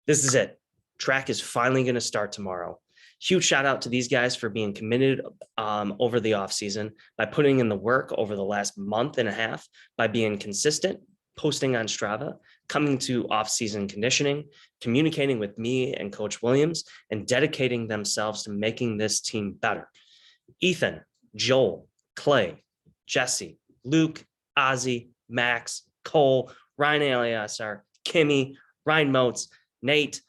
This is it. Track is finally going to start tomorrow. Huge shout out to these guys for being committed over the offseason, by putting in the work over the last month and a half, by being consistent, posting on Strava, coming to off-season conditioning, communicating with me and Coach Williams, and dedicating themselves to making this team better. Ethan, Joel, Clay, Jesse, Luke, Ozzy, Max, Cole, Ryan Aliasar, Kimmy, Ryan Motes, Nate,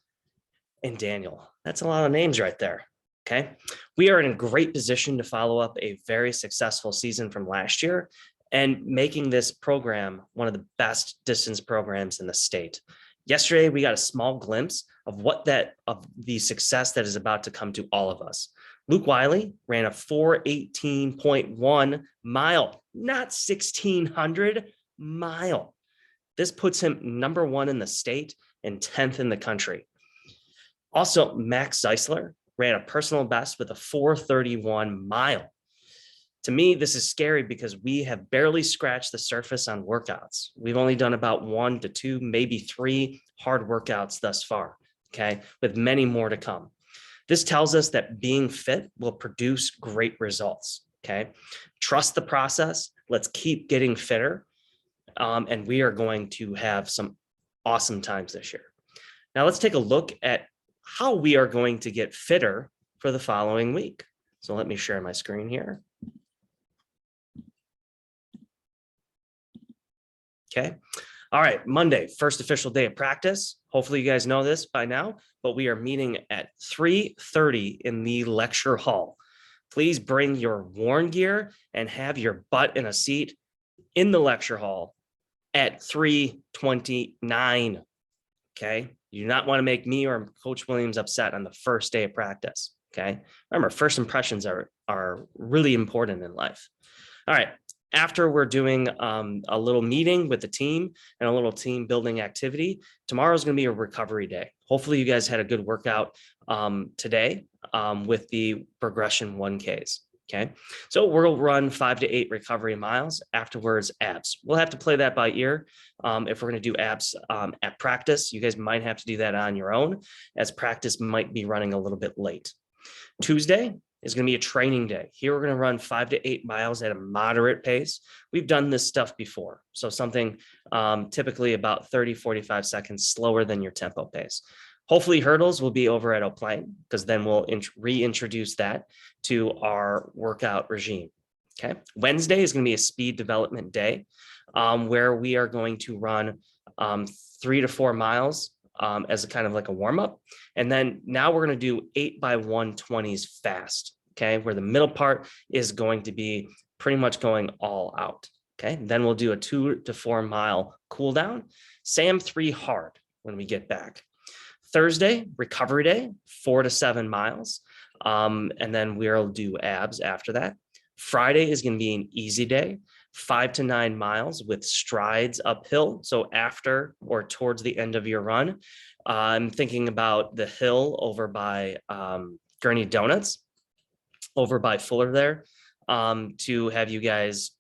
and Daniel. That's a lot of names right there. Okay. We are in a great position to follow up a very successful season from last year and making this program one of the best distance programs in the state. Yesterday, we got a small glimpse of the success that is about to come to all of us. Luke Wiley ran a 4:18.1 mile, not 1,600 mile. This puts him number 1 in the state and 10th in the country. Also, Max Zeisler ran a personal best with a 4:31 mile. To me, this is scary because we have barely scratched the surface on workouts. We've only done about 1 to 2, maybe 3 hard workouts thus far, okay, with many more to come. This tells us that being fit will produce great results, okay? Trust the process. Let's keep getting fitter, and we are going to have some awesome times this year. Now, let's take a look at how we are going to get fitter for the following week. So let me share my screen here. Okay. All right. Monday, first official day of practice. Hopefully you guys know this by now, but we are meeting at 3:30 in the lecture hall. Please bring your worn gear and have your butt in a seat in the lecture hall at 3:29. Okay. You do not want to make me or Coach Williams upset on the first day of practice. Okay. Remember, first impressions are really important in life. All right. After we're doing a little meeting with the team and a little team building activity, tomorrow's going to be a recovery day. Hopefully you guys had a good workout today with the progression 1Ks. Okay. So we'll run 5 to 8 recovery miles. Afterwards, abs. We'll have to play that by ear. If we're going to do abs at practice, you guys might have to do that on your own, as practice might be running a little bit late. Tuesday is going to be a training day. Here we're going to run 5 to 8 miles at a moderate pace. We've done this stuff before. So something typically about 30, 45 seconds slower than your tempo pace. Hopefully hurdles will be over at O'Plain, because then we'll reintroduce that to our workout regime. Okay. Wednesday is going to be a speed development day where we are going to run 3 to 4 miles as a kind of like a warm up. And then now we're going to do 8x120s fast. Okay. Where the middle part is going to be pretty much going all out. Okay. Then we'll do a 2 to 4 mile cool down. SAM 3 hard when we get back. Thursday, recovery day, 4 to 7 miles. And then we'll do abs after that. Friday is going to be an easy day, 5 to 9 miles with strides uphill. So after or towards the end of your run, I'm thinking about the hill over by Gurney Donuts, over by Fuller there, to have you guys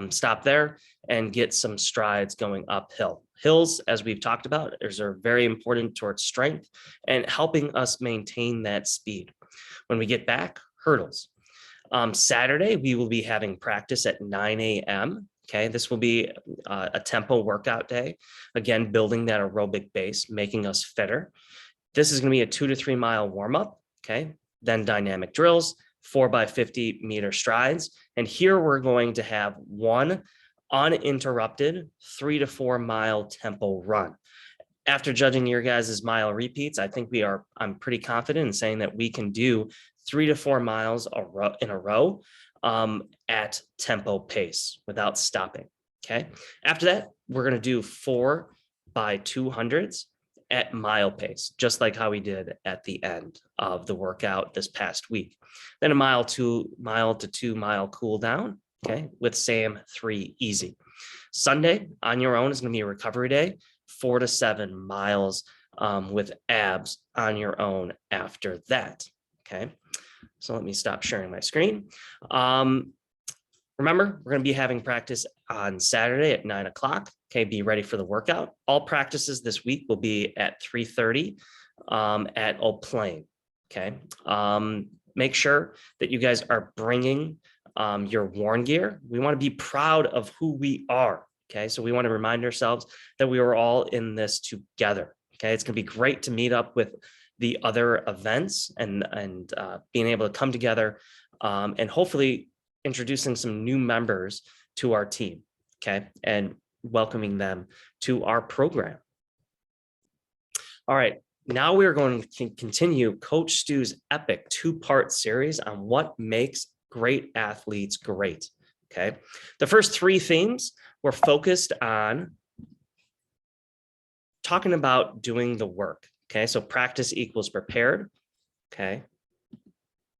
stop there and get some strides going uphill. Hills, as we've talked about, are very important towards strength and helping us maintain that speed. When we get back, hurdles. Saturday, we will be having practice at 9 a.m. Okay, this will be a tempo workout day. Again, building that aerobic base, making us fitter. This is going to be a 2 to 3 mile warm up. Okay, then dynamic drills, 4x50 meter strides. And here we're going to have one uninterrupted 3 to 4 mile tempo run. After judging your guys' mile repeats, I think I'm pretty confident in saying that we can do 3 to 4 miles in a row at tempo pace without stopping. Okay. After that, we're going to do 4x200s at mile pace, just like how we did at the end of the workout this past week. Then a mile to 2 mile cool down. Okay, with SAM 3 easy. Sunday on your own is going to be a recovery day, 4 to 7 miles with abs on your own after that. Okay, so let me stop sharing my screen. Remember, we're going to be having practice on Saturday at 9 o'clock. Okay, be ready for the workout. All practices this week will be at 3:30 at Old Plain. Okay, make sure that you guys are bringing your worn gear. We want to be proud of who we are. Okay, so we want to remind ourselves that we are all in this together. Okay, it's going to be great to meet up with the other events and being able to come together and hopefully introducing some new members to our team, okay, and welcoming them to our program. All right, now we're going to continue Coach Stu's epic two-part series on what makes great athletes great, okay? The first three themes were focused on talking about doing the work, okay? So practice equals prepared, okay?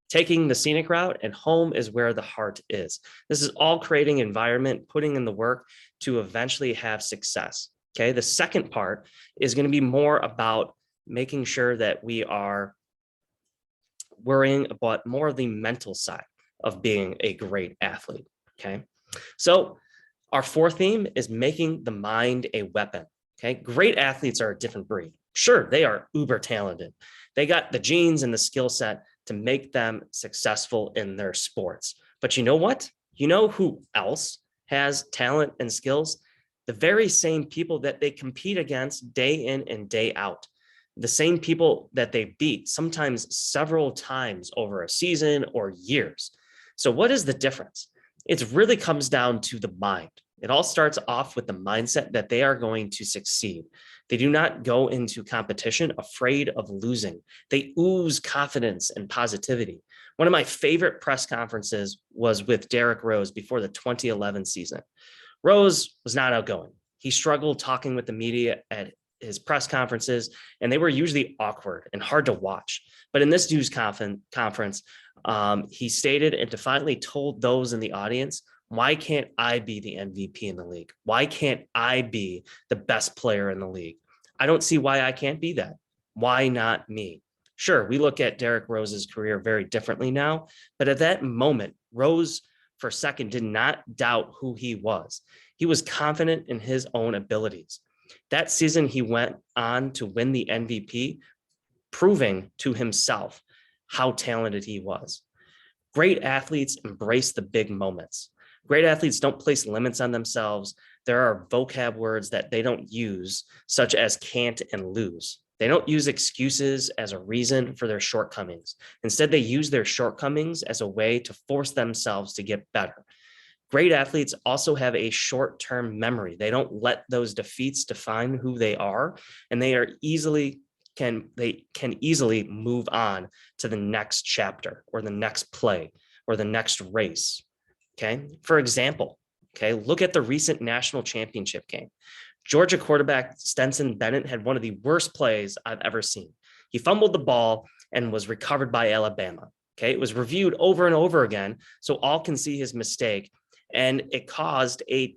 Taking the scenic route, and home is where the heart is. This is all creating environment, putting in the work to eventually have success. Okay. The second part is going to be more about making sure that we are worrying about more of the mental side of being a great athlete. Okay. So our fourth theme is making the mind a weapon. Okay. Great athletes are a different breed. Sure, they are uber talented. They got the genes and the skill set to make them successful in their sports. But you know what? You know who else has talent and skills? The very same people that they compete against day in and day out. The same people that they beat, sometimes several times over a season or years. So what is the difference? It really comes down to the mind. It all starts off with the mindset that they are going to succeed. They do not go into competition afraid of losing. They ooze confidence and positivity. One of my favorite press conferences was with Derrick Rose before the 2011 season. Rose was not outgoing. He struggled talking with the media at his press conferences, and they were usually awkward and hard to watch. But in this news conference, he stated and defiantly told those in the audience, why can't I be the MVP in the league? Why can't I be the best player in the league? I don't see why I can't be that. Why not me? Sure, we look at Derrick Rose's career very differently now, but at that moment, Rose for a second did not doubt who he was. He was confident in his own abilities. That season, he went on to win the MVP, proving to himself how talented he was. Great athletes embrace the big moments. Great athletes don't place limits on themselves. There are vocab words that they don't use, such as can't and lose. They don't use excuses as a reason for their shortcomings. Instead, they use their shortcomings as a way to force themselves to get better. Great athletes also have a short-term memory. They don't let those defeats define who they are, and they can easily move on to the next chapter or the next play or the next race. Okay. For example, okay, look at the recent national championship game. Georgia quarterback Stetson Bennett had one of the worst plays I've ever seen. He fumbled the ball and was recovered by Alabama. Okay. It was reviewed over and over again, so all can see his mistake, and it caused a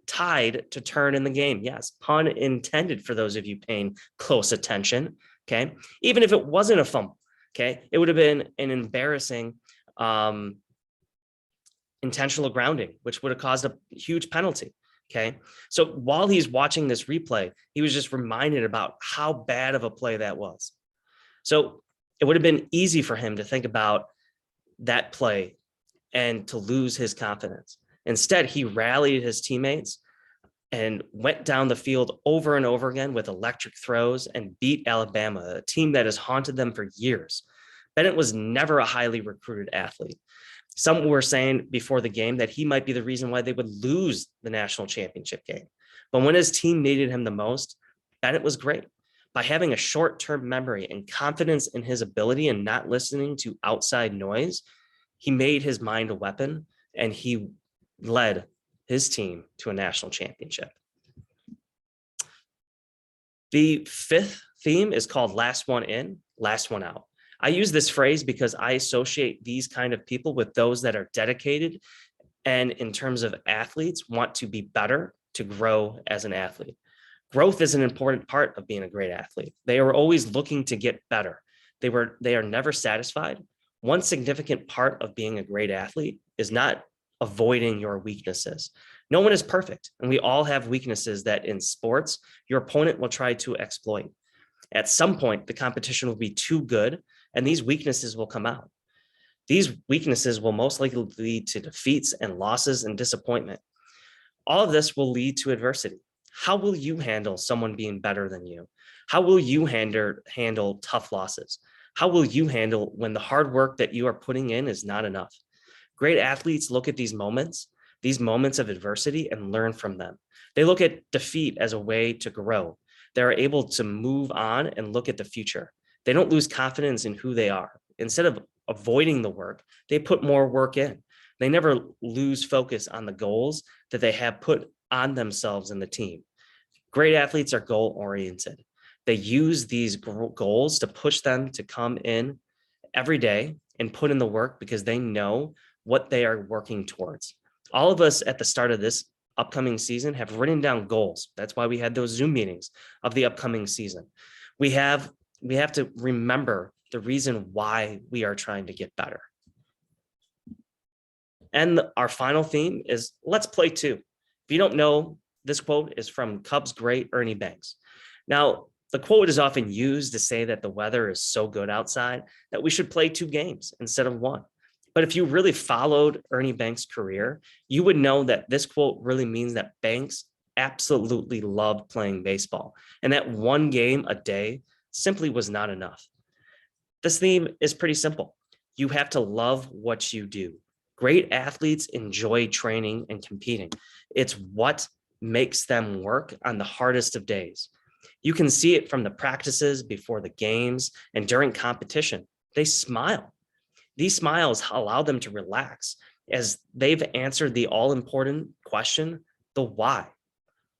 tide to turn in the game. Yes, pun intended for those of you paying close attention. Okay. Even if it wasn't a fumble, okay, it would have been an embarrassing intentional grounding, which would have caused a huge penalty. Okay. So while he's watching this replay, he was just reminded about how bad of a play that was. So it would have been easy for him to think about that play and to lose his confidence. Instead, he rallied his teammates and went down the field over and over again with electric throws and beat Alabama, a team that has haunted them for years. Bennett was never a highly recruited athlete. Some were saying before the game that he might be the reason why they would lose the national championship game. But when his team needed him the most, Bennett was great. By having a short-term memory and confidence in his ability and not listening to outside noise, he made his mind a weapon, and he led his team to a national championship. The fifth theme is called last one in, last one out. I use this phrase because I associate these kind of people with those that are dedicated and in terms of athletes want to be better to grow as an athlete. Growth is an important part of being a great athlete. They are always looking to get better. They are never satisfied. One significant part of being a great athlete is not avoiding your weaknesses. No one is perfect, and we all have weaknesses that in sports, your opponent will try to exploit. At some point, the competition will be too good, and these weaknesses will come out. These weaknesses will most likely lead to defeats and losses and disappointment. All of this will lead to adversity. How will you handle someone being better than you? How will you handle tough losses? How will you handle when the hard work that you are putting in is not enough? Great athletes look at these moments of adversity, and learn from them. They look at defeat as a way to grow. They're able to move on and look at the future. They don't lose confidence in who they are. Instead of avoiding the work, they put more work in. They never lose focus on the goals that they have put on themselves and the team. Great athletes are goal oriented. They use these goals to push them to come in every day and put in the work because they know what they are working towards. All of us at the start of this upcoming season have written down goals. That's why we had those Zoom meetings of the upcoming season. We have to remember the reason why we are trying to get better. And our final theme is let's play too. If you don't know, this quote is from Cubs great Ernie Banks. Now, the quote is often used to say that the weather is so good outside that we should play 2 games instead of 1. But if you really followed Ernie Banks' career, you would know that this quote really means that Banks absolutely loved playing baseball, and that 1 game a day simply was not enough. This theme is pretty simple. You have to love what you do. Great athletes enjoy training and competing. It's what makes them work on the hardest of days. You can see it from the practices before the games and during competition. They smile. These smiles allow them to relax as they've answered the all-important question, the why.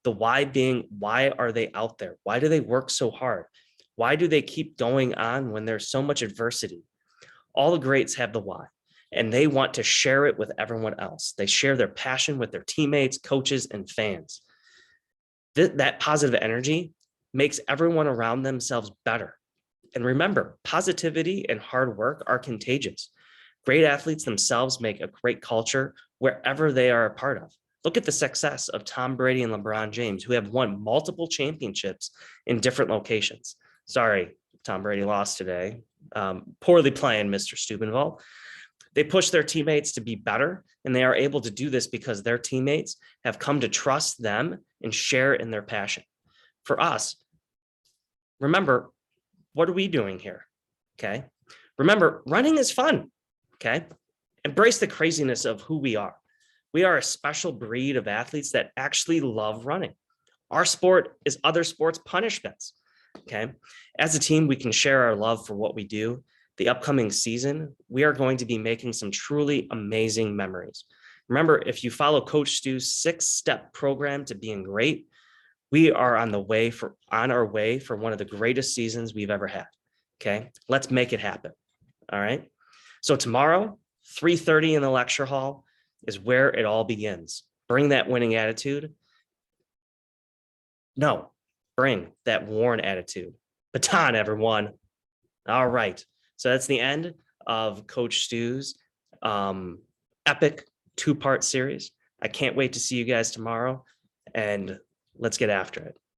The why being, why are they out there? Why do they work so hard? Why do they keep going on when there's so much adversity? All the greats have the why, and they want to share it with everyone else. They share their passion with their teammates, coaches, and fans. That positive energy makes everyone around themselves better. And remember, positivity and hard work are contagious. Great athletes themselves make a great culture wherever they are a part of. Look at the success of Tom Brady and LeBron James, who have won multiple championships in different locations. Sorry, Tom Brady lost today. Poorly playing, Mr. Steubenvall. They push their teammates to be better, and they are able to do this because their teammates have come to trust them and share in their passion. For us, remember, what are we doing here? Okay. Remember, running is fun. Okay. Embrace the craziness of who we are. We are a special breed of athletes that actually love running. Our sport is other sports' punishments. Okay. As a team, we can share our love for what we do. The upcoming season, we are going to be making some truly amazing memories. Remember, if you follow Coach Stu's 6-step program to being great, we are on our way for one of the greatest seasons we've ever had. Okay, let's make it happen. All right. So tomorrow, 3:30 in the lecture hall is where it all begins. Bring that winning attitude. No, bring that worn attitude. Baton, everyone. All right. So that's the end of Coach Stu's epic 2-part series. I can't wait to see you guys tomorrow, and let's get after it.